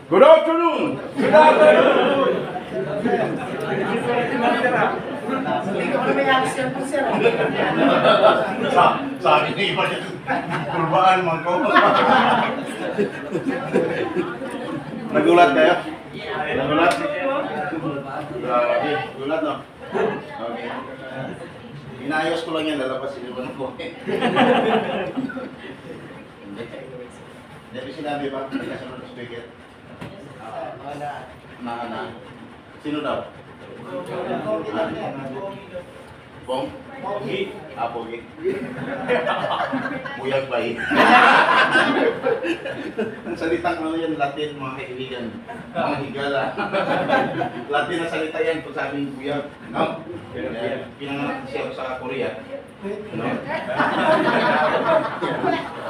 Good afternoon! Good afternoon! Hindi ko na may action po, sir. Sabi ni iba dyan, kurbaan man ko. Nagulat kayo? Nagulat? Grabe, gulat no? Okay. Inayos ko lang yan, lalabas sinipan ko. Hindi sinabi ba? Hindi ka sunod speaker? Na. Sino daw? Bong? Pogi. Pogi. Buyag ba eh? Ang salitang ano yan, Latin mga kaibigan. Mga higala. Latin na salita yan kung sabing buyag. No? Pinanganak siya sa Korea. No?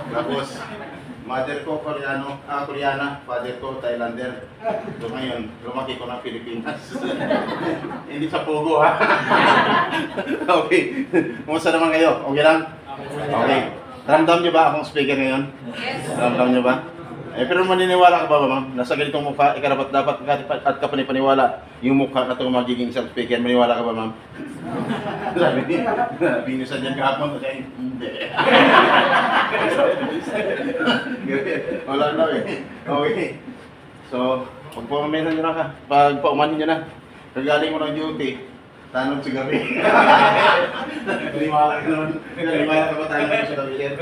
Tapos, mother ko Koreana, father ko Thailander. So ngayon, lumaki ko ng Pilipinas. Hindi sa Pugo ha. Okay. Kumusta naman kayo? Okay lang? Okay. Ramdam niyo ba akong speaker ngayon? Yes. Ramdam niyo ba? Pero maniniwala ka ba ma'am? Nasa ganitong mukha, ikarapat dapat at kapanipaniwala yung mukha na itong magiging isang speaker. Maniwala ka ba ma'am? Sabi niya, binusan niya kahapon kasi hindi. Wala na eh. Okay. So, pag pumamesa nyo na ka, pag paumanin nyo na, kagaling mo ng duty, tanong sa gabi. Maniwala ka naman. Maniwala ka ba tayo ngayon sa gabi yan?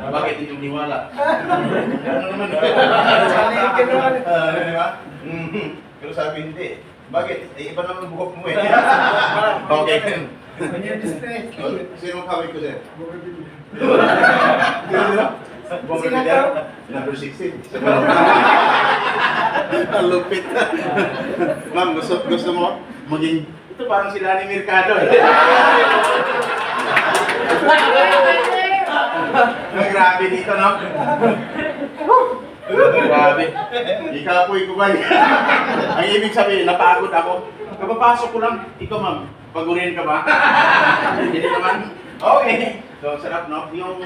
Bakit hindi maniwala? Ano naman? Di ba? Pero sabi hindi. Bakit? Eh, iba naman buhok mo eh. Okay. Sino ang kawin ko sir? Sino? Number 16. Ang lupit. Ma'am, gusto mo maging... Ito parang sila ni Mercado eh. Grabe dito, no? Grabe. Ikapoy ko ba? Ang ibig sabihin, napagod ako. Kapapasok ko lang, ikaw ma'am, pagurin ka ba? Hindi naman. Okay. So, sarap, no? Yung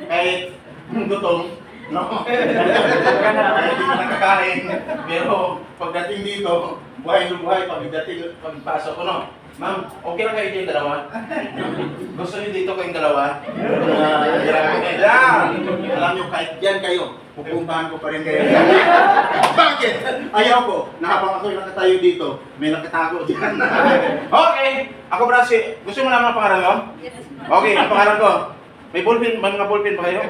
kahit gutom, no? Kahit hindi mo nakakain. Pero pagdating dito, buhay na buhay, pagpasok ko, no? Ma'am, okay lang kayo dito dalawa? Gusto niyo dito kayong dalawa? Alam niyo, kahit yan kayo, pupuntahan ko pa rin kayo. Bakit? Ayaw ko, na habang ako'y nakatayo dito, may nakatago dyan. Okay! Ako Brasi, gusto mo naman ang pangalan ko? Yes. Okay, ang pangalan ko. May ballpen, may mga ballpen ba kayo?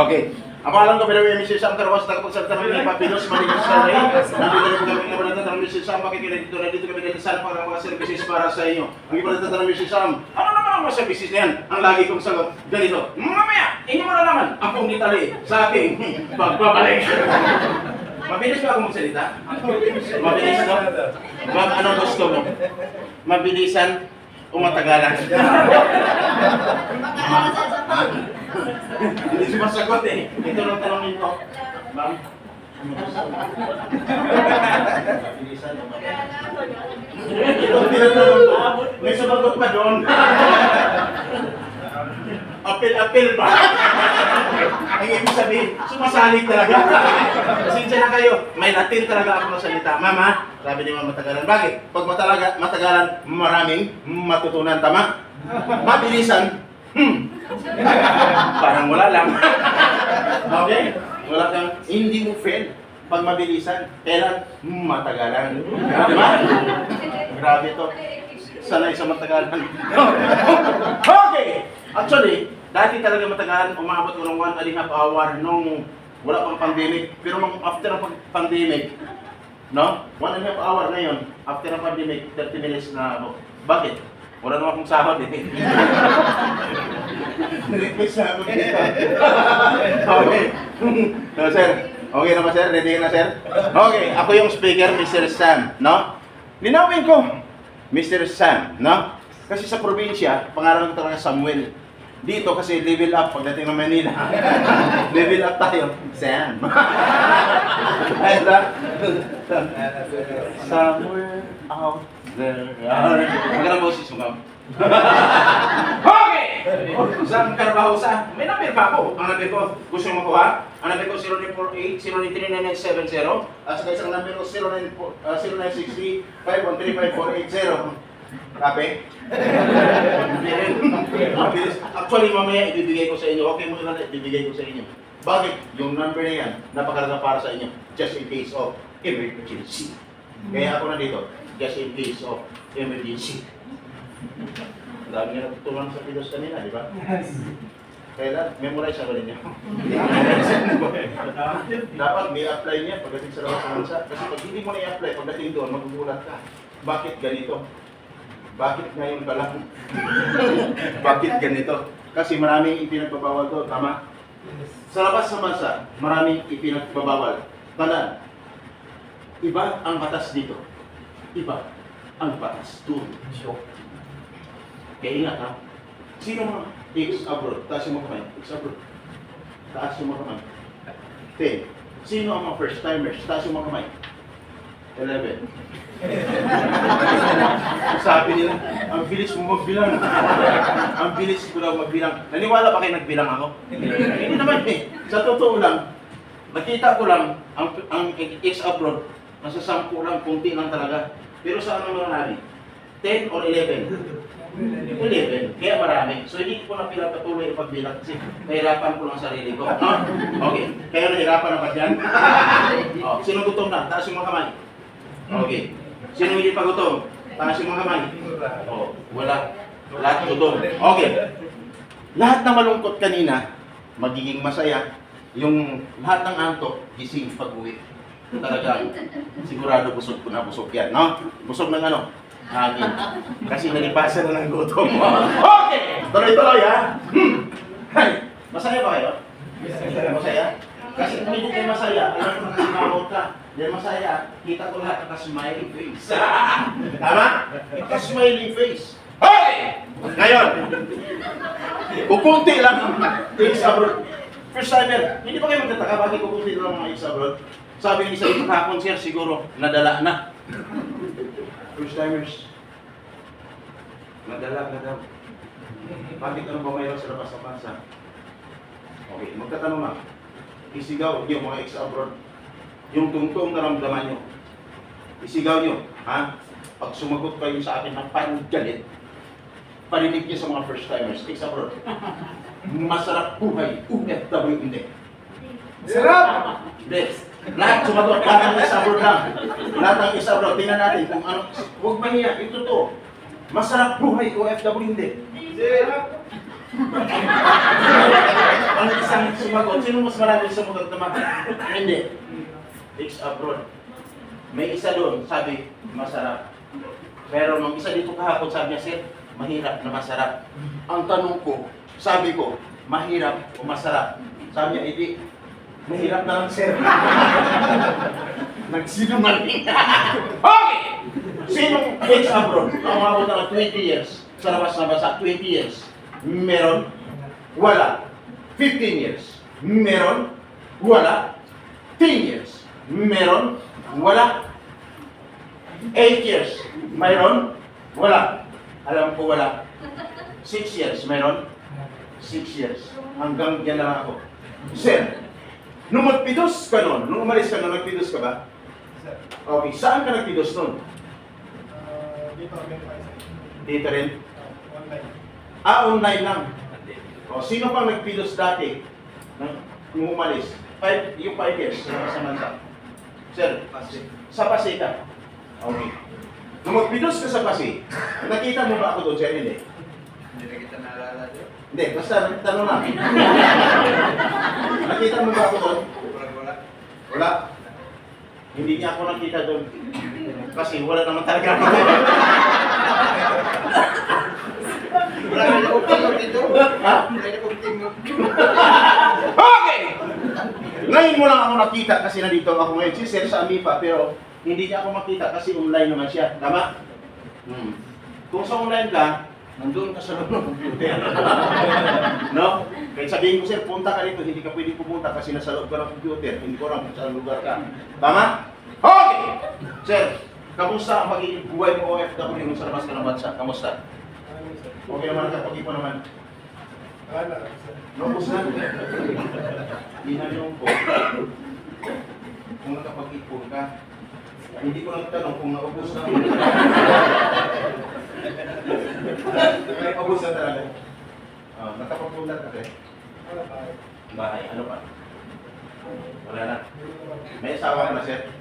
Okay. Ang pangalan ko, pero yung Mrs. Sam Carwas, nakapagsalita ng mga papilos, maligas sa rin. Nandito rin kami ng ibalatan ng Mrs. Sam, makikinig dito, nandito kami dalisan para mga services para sa inyo. Ang ibalatan ng Mrs. Sam, ano naman ang mga services na yan? Ang lagi kong sagot, ganito, mamaya, inyo mo na naman ang pumitali sa aking pagbabalik. Mabilis ba akong magsalita? Mabilis no? Ma'am, anong gusto mo? Mabilisan o matagalan? Hindi sumasagot eh. Ito lang tanongin ko. Ma'am? Mabilisan o matagalan? May sumagot pa doon. Apil-apil ba? Ang ibig sabihin, sumasalig talaga. Pasensya na kayo, may Latin talaga ako ng salita. Mama, sabi ni Mama matagalan. Bakit? Pag matagalan, maraming matutunan. Tama? Mabilisan, parang wala lang. Okay? Wala kang, hindi mo fail. Pag mabilisan, kailan matagalan. Diba? Grabe to. Sanay sa matagalan. Okay! Actually, dati talaga matagalan, umabot ko ng 1.5 hour nung wala pang pandemic. Pero after ang pandemic, no? 1.5 hour na yun. After ang pandemic, 30 minutes na ako. Bakit? Wala naman akong sahod eh. Request na ako dito. Okay. So, sir, okay na ba sir? Ready na sir? Okay, ako yung speaker, Mr. Sam, no? Linawin ko, Mr. Sam, no? Kasi sa probinsya, pangalan ko talaga Samuel. Dito kasi level up pagdating ng Manila. Level up tayo. Sam. Ayun na. Somewhere out there. Magandang boses mo, ma'am. Okay! So, Saan ka trabaho sa? May number pa ako. Ang number ko, gusto mo makuha? Ang number ko 0948-0939970 at saka isang number ko 0960-5135480. Kape? Actually, mamaya ibibigay ko sa inyo. Okay mo lang ibibigay ko sa inyo. Bakit? Yung number na yan, napakalaga para sa inyo. Just in case of emergency. Kaya ako nandito, just in case of emergency. Dami nga natutunan sa videos kanina, di ba? Kaya memorize ako ninyo. Dapat may apply niya pagdating sa labas ng bansa. Kasi pag hindi mo na i-apply, pagdating doon, magugulat ka. Bakit ganito? Bakit ngayon pa lang? Bakit ganito? Kasi maraming ipinagbabawal doon, tama? Sa labas ng bansa, maraming ipinagbabawal. Tandaan, iba ang batas dito. Iba ang batas doon. Kaya ingat ha. Sino mga ex-abroad? Taas yung mga kamay. Ex-abroad. Taas yung mga kamay. 10. Sino ang mga first-timers? Taas yung mga kamay. 11. Sabi nila, ang bilis mo magbilang. Ang bilis ko daw magbilang. Naniwala ba kayo nagbilang ako? Hindi naman eh. Sa totoo lang, nakita ko lang ang ex-abroad, nasa 10 lang, kunti lang talaga. Pero saan ang mga nabi? 10 or 11? 11. Kaya marami. So hindi ko na pinapatuloy ipagbilang kasi nahirapan ko lang sarili ko. No? Okay. Kaya nahirapan na ba dyan? Oh, sino gutom na? Taas yung mga kamay. Okay. Sino hindi pa gutom? Taas yung mga kamay. Oh, wala. Lahat gutom. Okay. Lahat na malungkot kanina, magiging masaya. Yung lahat ng antok, gising pag-uwi. Talagang sigurado busog ko na busog yan. No? Busog ng ano? Hangin. Kasi nalipasan na ng gutom mo. Okay! Tuloy-tuloy ha! Hay! Masaya ba kayo? Masaya? Kasi kung hindi kayo masaya, alam ko na sinamot ka. Dahil masaya, kita ko lahat naka-smiling face. Tama? Naka-smiling face. Hey! Ngayon, kukunti lang ex-abroad. First timer, hindi ba kayo magtataka bakit kukunti lang mga ex-abroad? Sabi ni isa dito kahapon siya, siguro nadala na. First timers, nadala na daw. Bakit ano ba mayroon sa labas ng bansa? Okay, magtatanong lang. Isigaw niyo mga ex-abroad. Yung tungtong naramdaman niyo. Isigaw niyo, ha? Pag sumagot kayo sa akin ng panigalit, parinig niyo sa mga first timers, ex-abroad. Masarap buhay, OFW hindi. Sarap! Hindi. Lahat sumagot, lahat ng isa-abroad lang. Lahat ng isa-abroad, tingnan natin kung ano. Huwag mahiya, ito to. Masarap buhay, OFW hindi. Sarap! Ang isang sumagot, sino mas marami sumagot naman? Hindi. Ex-abroad. May isa doon, sabi, masarap. Pero nung isa dito kahapon, sabi niya, sir, mahirap na masarap. Ang tanong ko, sabi ko, mahirap o masarap? Sabi niya, hindi. Mahirap na lang, sir. Nagsinungaling. Okay! Sinong ex-abroad? Ang umabot ng 20 years sa labas na bansa, 20 years. Meron? Wala. 15 years. Meron? Wala. 10 years. Meron? Wala. 8 years. Mayroon? Wala. Alam ko wala. 6 years. Meron? 6 years. Hanggang dyan na lang ako. Sir, nung magpidos ka nun, nung umalis ka nun, nagpidos ka ba? Okay, saan ka nagpidos nun? Dito kami pa isa. Dito rin? Online. Online lang. O, sino pang nagpidos dati? Nung umalis? Yung 5 years sa Mansa. Sir, sa Pasig ka? Okay. Nung magpidos ka sa Pasig, nakita mo ba ako doon, sir? Hindi. Hindi na kita naalala doon. Hindi, basta tanong na. Nakita mo ba ako doon? Wala. Wala. Hindi niya ako nakita doon. Kasi wala naman talaga ako. Wala na akong tingog dito. Ha? Wala na akong tingog. Okay! Ngayon mo lang ako nakita kasi nandito ako ngayon. Si Sir sa Amipa, pero hindi niya ako makita kasi online naman siya. Tama? Kung sa online ka, nandun ka sa loob ng computer. No? Kahit sabihin ko, sir, punta ka dito, hindi ka pwede pumunta kasi nasa loob ka ng computer. Hindi ko alam kung saan lugar ka. Tama? Okay! Sir, kamusta ang magiging buhay mo OFW nung sa labas ka ng bansa? Kamusta? Okay naman ang kapag-ipon naman. Wala, sir. Naubos na. Tinanong ko kung nakapag-ipon ka. Hindi ko lang tanong kung naubos na. Naubos na talaga. Nakapag-ulat ka rin. Wala pa. Bahay, ano pa? Wala na. May asawa ka na, sir?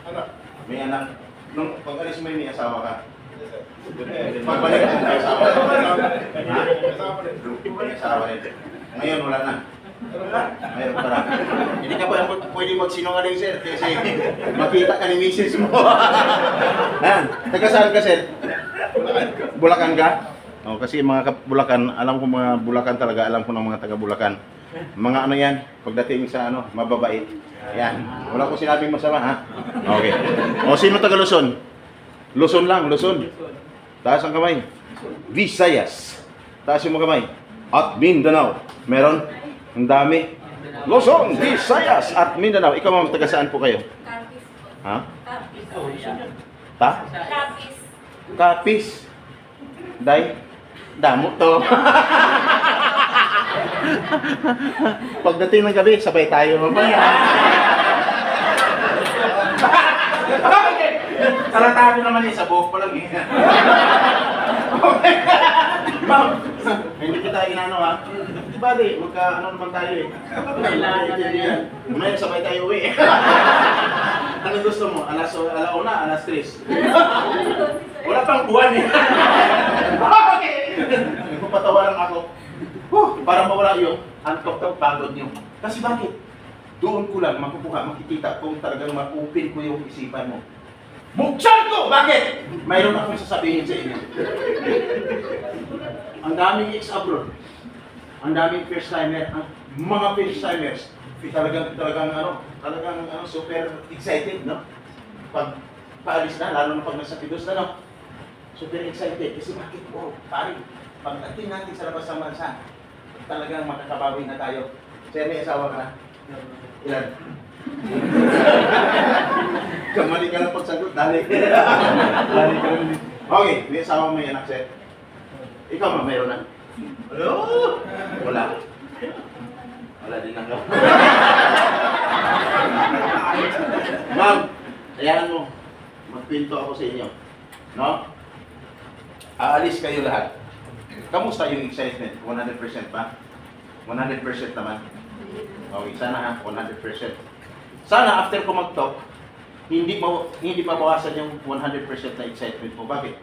Anak. May anak. Nung pag-alis mo may asawa ka. Yes, sir. Pagbalik mo may asawa ka. Ha? Kasama rin. May asawa rin. Ngayon wala na. Mayroon pa na. Hindi ka pa pwede magsinungaling, sir, kasi makita ka ni misis mo. Yan. Taga saan ka, sir? Bulacan ka? Oh, kasi mga Bulacan, alam ko mga Bulacan talaga, alam ko ng mga taga Bulacan. Mga ano yan, pagdating sa ano, mababait. Yan. Wala ko sinabing masama, ha? Okay. O, sino taga Luzon? Luzon lang, Luzon. Taas ang kamay. Visayas. Taas yung mga kamay. At Mindanao. Meron? Ang dami. Luzon, Visayas, at Mindanao. Ikaw, ma'am, taga saan po kayo? Kapis po. Ha? Kapis. Ta? Kapis. Kapis. Day? Damo to. Pagdating ng gabi, sabay tayo mamaya. Talatado naman eh, sa buhok pa lang eh. Okay. Ma'am, hindi kita inano ha. Di ba di, magka ano naman tayo eh. Ngayon sabay tayo uwi. Anong gusto mo? Alauna, alas 3. Wala pang buwan eh. Okay. Nagpapatawa lang ako. Para mawala yung antok-tok pagod niyo. Kasi bakit? Doon ko lang makukuha, makikita kung talagang ma-open ko yung isipan mo. Buksan ko! Bakit? Mayroon akong sasabihin sa inyo. Ang daming ex-abroad. Ang daming first-timer. Ang mga first-timers. Talagang super excited, no? Pag paalis na, lalo na pag nasa Pidos na, no? Super excited. Kasi bakit? Oh, pare, pag-atin natin sa labas ng bansa, talagang makakabawi na tayo. Sir, may asawa ka na? Ilan? Kamali ka ng pagsagot, dali. Dali ka lang. Okay, may asawa mo may anak, sir. Ikaw ma, mayroon na? Hello? Wala. Wala din ako. Ma'am, hayaan mo. Magpinto ako sa inyo. No? Aalis kayo lahat. Kamusta yung excitement? 100% ba? 100% naman. Okay, sana ha, 100%. Sana after ko mag-talk, hindi mabawasan yung 100% na excitement mo. Bakit?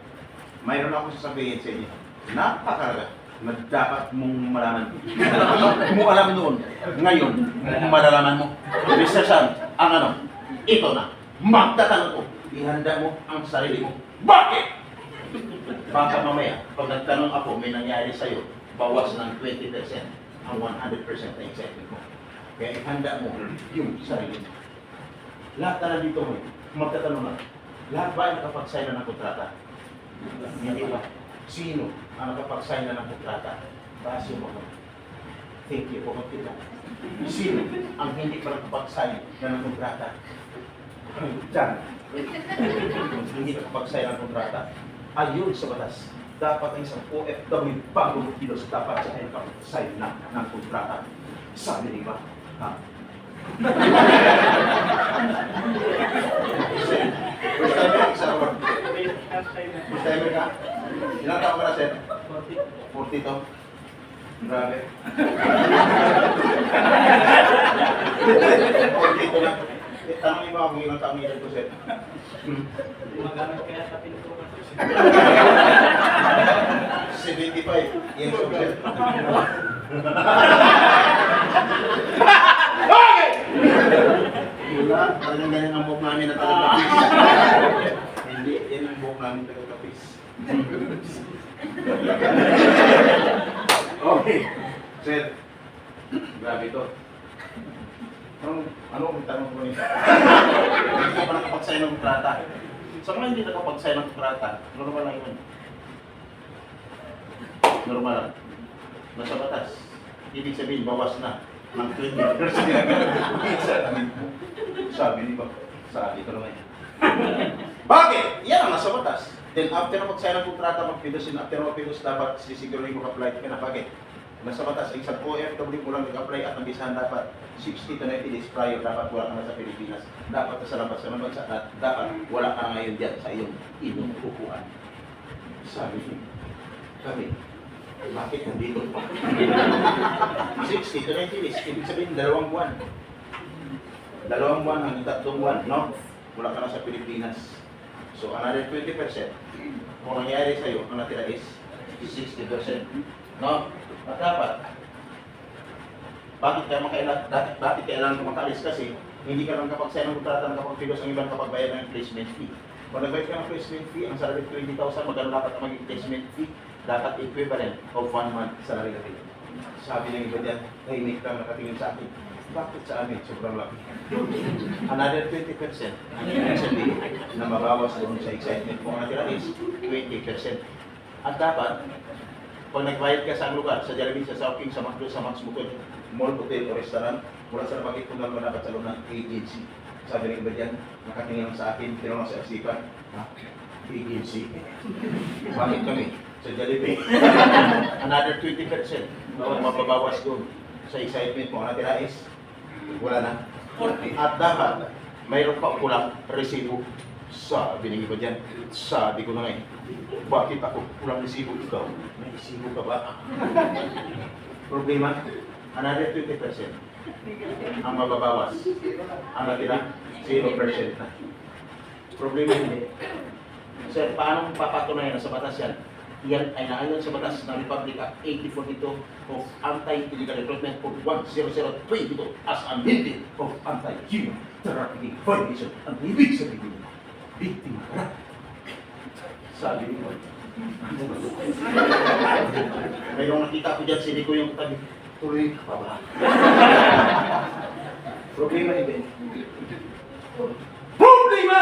Mayroon ako sasabihin sa inyo. Napakalaga na dapat mong malaman. Hindi mo alam noon. Ngayon, malalaman mo. Mr. Sam, ang ano, ito na. Magtatanong ko. Ihanda mo ang sarili mo. Bakit? Baka mamaya, pag nagtanong ako, may nangyari sa'yo, bawas ng 20% ang 100% na excitement mo. Kaya ihanda mo yung sarili mo. Lahat na dito mo, magtatanong na, lahat ba ay nakapag-sign na ng kontrata? Hindi ba? Sino ang nakapag-sign na ng kontrata? Taas yung mga. Thank you po magkita. Sino ang hindi pa nakapag-sign na ng kontrata? Diyan. Hindi nakapag-sign ng kontrata. Ayun sa batas. Dapat ang isang OFW bagong kilos dapat sa kanya nakapag-sign na ng kontrata. Sabi di ba? Ha? First timer, isa ka ba? First timer ka? Ilang taon ka na, sir? 40 to? Grabe. 40 to na. Tanongin mo ako kung ilang taon nila ito, sir. Magamit kaya sa pintuan. 75 years old, sir. Okay! Wala, talagang ganyan ang buhok namin na taga-tapis. Hindi, yan ang buhok namin taga-tapis. Okay. Sir, grabe to. Ano ang tanong ko nito? Hindi ka pa nakapag-sign ng kontrata. Sa mga hindi nakapag-sign ng kontrata, normal lang yun. Normal lang. Nasa batas. Ibig sabihin, bawas na ng 20%. Sabi ni ba? Sabi ko naman yan. Bakit? Yan ang nasa batas. Then after na mag-sign ng kontrata, mag-pidos yun. After mag-pidos, dapat sisigurin mo ka-flight ka na. Bakit? Nasa batas, ang isang OFW mo lang nag-apply at nabisahan dapat 60 to 90 days prior, dapat wala ka na sa Pilipinas. Dapat sa labas ka ng bansa at dapat wala ka na ngayon dyan sa iyong inuupuan. Sabi niya, kami, bakit nandito pa? 60 to 90 days, ibig sabihin 2 buwan. 2 buwan hanggang 3 buwan, no? Wala ka na sa Pilipinas. So, another 20%. Kung nangyari sa'yo, ang natira is 60%. No? At dapat, bakit kailangan makaalis? Kasi hindi ka lang kapag sign ng kontrata ng kapag-pilos ang ibang kapag bayad ng placement fee. Kung nag-bayad ka ng placement fee, ang salary 20,000, magkano dapat ang maging placement fee? Dapat equivalent of 1 month salary na rin. Sabi ng iba dyan, tahimik lang nakatingin sa akin. Bakit sa amin? Sobrang laki. Another 20% ang ibig sabihin na mabawas doon sa excitement. Kung ang natira is 20%. At dapat, pag nagbayad ka sa lugar, sa Jollibee, sa Southking, sa McDo, sa Max Bukod, mall, hotel, o restaurant, mula sa napagit kung naman dapat sa loob ng agency. Sabi ng iba dyan, nakatingin lang sa akin, tinanong sa asipan, ha? Agency. Bakit kami? Sa Jollibee. Another 20%. Mababawas doon sa excitement mo. Ang natira is, wala na. At dapat, mayroon pa kulang resibo. Sabi ng iba dyan, sabi ko na ngayon, bakit ako kulang resibo? Ikaw, may resibo ka ba? Problema, another 20% ang mababawas. Ang natira, 0% na. Problema hindi. Sir, paano papatunayan na sa batas yan? Yan ay naayon sa batas ng Republic Act 8042 of Anti-Illegal Recruitment Code 10022 as amended of Anti-Human Trafficking Violation. Ang ibig sabihin, biktima ka. Sabi mo. Mayroong nakita ko dyan, sini ko yung tabi. Tuloy ka pa ba? Problema iba. Problema!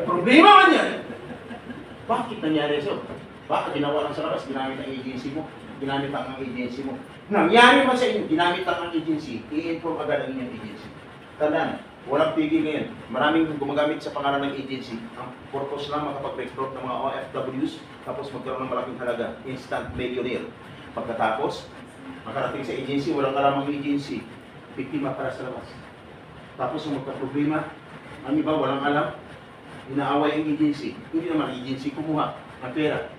Problema man yan! Bakit nangyari sa'yo? Bakit ginawa lang sa labas? Ginamit ang agency mo. Ginamit ang agency mo. Nangyari man sa inyo, ginamit ang agency, i-inform agad ang inyong agency. Tandaan, walang tigil ngayon. Maraming gumagamit sa pangalan ng agency. Ang purpose lang makapag-recruit ng mga OFWs, tapos magkaroon ng malaking halaga, instant millionaire. Pagkatapos, makarating sa agency, walang alam ang agency, biktima para sa labas. Tapos ang magka-problema, ang iba walang alam, inaaway ang agency. Hindi naman ang agency kumuha ng pera.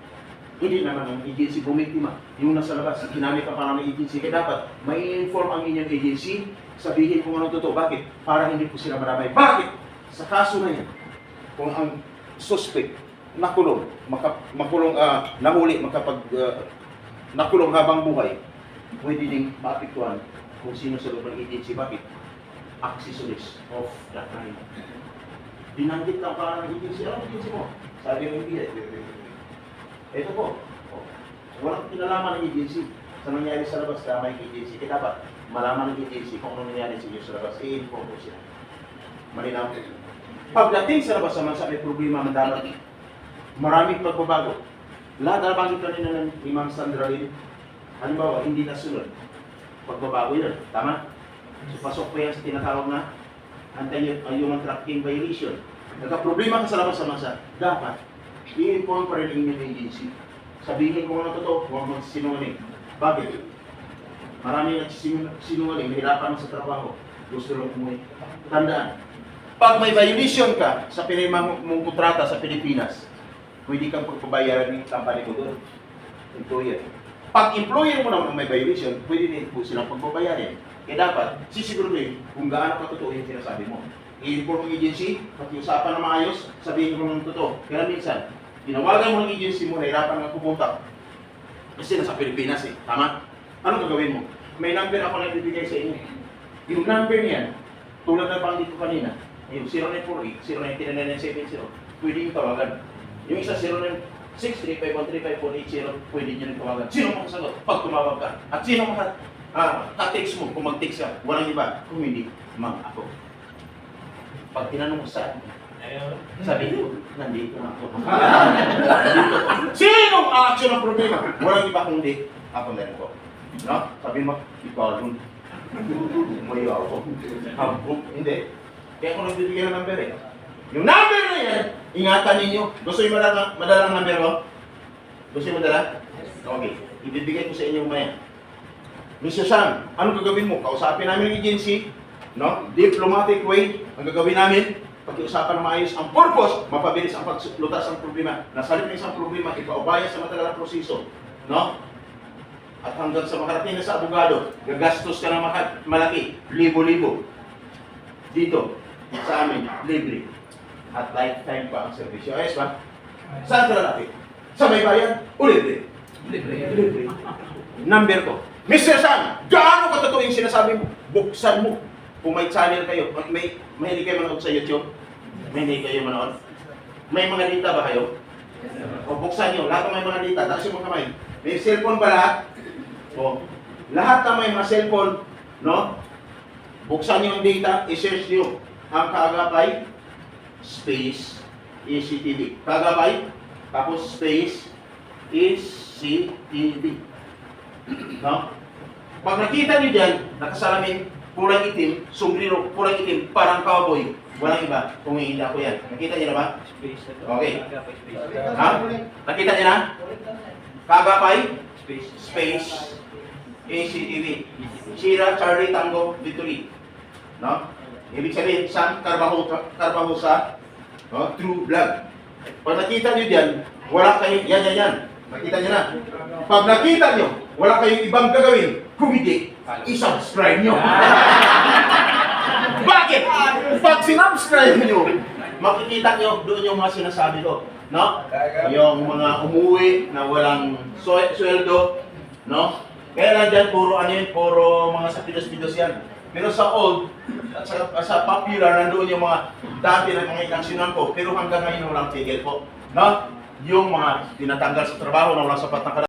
Hindi naman ang agency bumiktima. Yung nasa labas, ginamit ang pangalan ng agency. Kaya dapat, may inform ang inyong agency, sabihin kung anong totoo. Bakit? Para hindi po sila maramay. Bakit? Sa kaso na yan, kung ang suspect nakulong, nahuli, nakulong habang buhay, pwede ding maapektuhan kung sino sa loob ng agency. Bakit? Accessories of that crime. Binanggit lang para ng agency. Ano ang agency mo? Sabi ng hindi. Ito po. Walang pinalaman ng agency sa nangyari sa labas na may agency. Kaya dapat malaman ng agency kung ano nangyari sa inyo sa labas. I-inform po sila. Malinaw. Pagdating sa labas naman sa may problema ng dapat, maraming pagbabago. Lahat na banggit kanina ng Imam Sandra Lin, halimbawa, hindi nasunod. Pagbabago yun. Tama? So, pasok po yan sa tinatawag na anti-human trafficking violation. Nagka-problema ka sa labas sa masa, dapat i-inform pa rin ang inyong agency. Sabihin kung ano totoo, huwag magsisinungaling. Bakit? Maraming nagsisinungaling, nahirapan sa trabaho, gusto lang umuwi. Tandaan, pag may violation ka sa pinirma mong kontrata sa Pilipinas, pwede kang pagpabayaran ng company ko doon. Employer. Pag employer mo naman may violation, pwede din po silang pagpabayarin. Kaya dapat, sisiguruhin kung gaano ka totoo yung sinasabi mo. I-inform ang agency, pag-iusapan na maayos, sabihin mo ng totoo. Kaya minsan, tinawagan mo ng agency mo, nahirapan nga pupunta. Kasi nasa Pilipinas eh, tama? Anong gagawin mo? May number ako na ibibigay sa inyo. Yung number niyan, tulad na banggit ko kanina, yung 0948-0939-970, pwede yung tawagan. Yung isa 0963-513-5480, pwede nyo rin tawagan. Sino mo kasagot pag tumawag ka? At sino mo ka-text mo kung mag-text ka? Walang iba, kung hindi, ako. Pag tinanong mo sa sabi ko, nandito na ako. Sinong action ang problema? Walang iba kung hindi, ako na rin po. No? Sabi mo, ikaw dun. May ako. Hindi. Kaya ako nagbibigay ng number eh. Yung number na yan, ingatan ninyo. Gusto yung madalang number mo? Gusto mo dala? Okay. Ibibigay ko sa inyo maya. Mr. Sam, anong gagawin mo? Kausapin namin ang agency, no? Diplomatic way, ang gagawin namin, pag-iusapan ng maayos ang purpose, mapabilis ang paglutas ng problema. Nasalit ng isang problema, ipaubaya sa matagalang proseso, no? At hanggang sa makarating na sa abogado, gagastos ka ng malaki, libo-libo. Dito, sa amin, libre. At lifetime pa ang servisyo. Ayos ba? Saan ka lalapit? Sa may bayan? O libre? Libre. Number ko. Mr. Sam, gaano katotoo yung sinasabi mo? Buksan mo. Kung may channel kayo, may mahilig kayo manood sa YouTube? May hindi kayo manood? May mga data ba kayo? O buksan nyo, lahat ng may mga data, taas yung mga kamay. May cellphone ba lahat? O, lahat ng may mga cellphone, no? Buksan nyo yung data, i-search nyo ang Kaagapay space ECTV. Kaagapay, tapos space ECTV. No? Pag nakita nyo dyan, nakasalamin, kulay itim, sombrero, kulay itim, parang cowboy. Walang iba, kung hindi ako yan. Nakita nyo na ba? Space. Okay. Agapay space. Ha? Nakita nyo na? Kaagapay, Space. space, ACTV. Sierra Charlie Tango Victory. No? Ibig sabihin, Sam Carbajosa, no? True Vlog. Pag nakita nyo dyan, wala kayong, yan. Nakita nyo na. Pag nakita nyo, wala kayong ibang gagawin, kung hindi, i-subscribe nyo. Bakit? Pag sinubscribe nyo, makikita nyo doon yung mga sinasabi ko. No? Yung mga umuwi na walang sweldo, no? Kaya lang dyan, puro ano yun, puro mga sa pidos-pidos yan. Pero sa old, at sa popular, nandoon yung mga dati na mga ikansinan ko, pero hanggang ngayon walang tigil po. No? Yung mga tinatanggal sa trabaho na walang sapat na